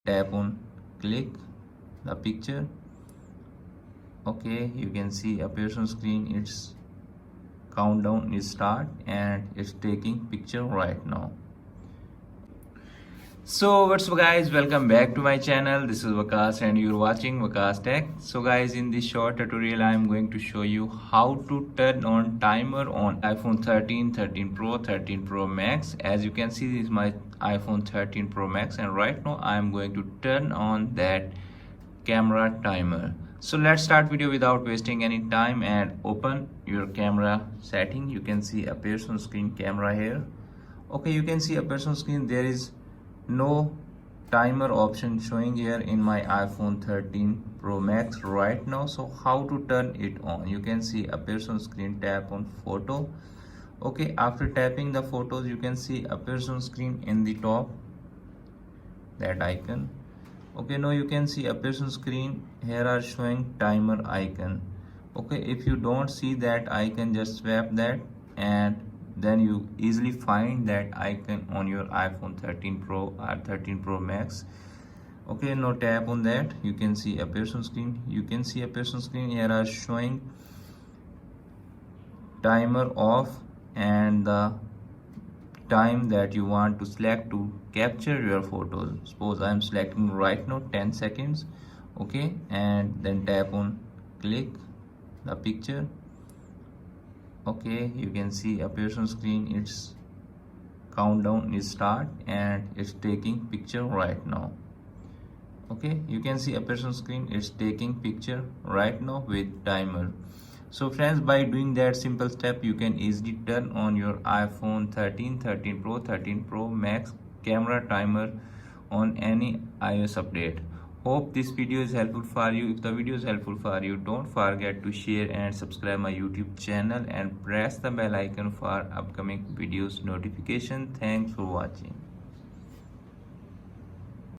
tap on click the picture. Okay, you can see appears on screen. Its countdown is start and it's taking picture right now. So what's up guys, welcome back to my channel. This is Waqas and you're watching Waqas Tech. So guys, in this short tutorial I am going to show you how to turn on timer on iPhone 13, 13 Pro, 13 Pro Max. As you can see, this is my iPhone 13 Pro Max and right now I am going to turn on that camera timer. So let's start video without wasting any time and open your camera setting. You can see appears on screen camera here. Okay, you can see appears on screen there is no timer option showing here in my iPhone 13 Pro Max right now. So how to turn it on? You can see appears on screen, tap on photo. Okay, after tapping the photos you can see appears on screen in the top that icon. Okay, now you can see appears on screen here are showing timer icon. Okay, if you don't see that icon, just swap that and then you easily find that icon on your iPhone 13 Pro or 13 Pro Max. Okay, now tap on that. You can see appears on screen. You can see appears on screen here are showing timer off and the time that you want to select to capture your photos. Suppose I am selecting right now 10 seconds. Okay, and then tap on click the picture. Okay, you can see appears on screen its countdown is start and it's taking picture right now. Okay, you can see appears on screen it's taking picture right now with timer. So friends, by doing that simple step you can easily turn on your iPhone 13, 13 Pro, 13 Pro Max camera timer on any iOS update. Hope this video is helpful for you. If the video is helpful for you, don't forget to share and subscribe my YouTube channel and press the bell icon for upcoming videos notification. Thanks for watching.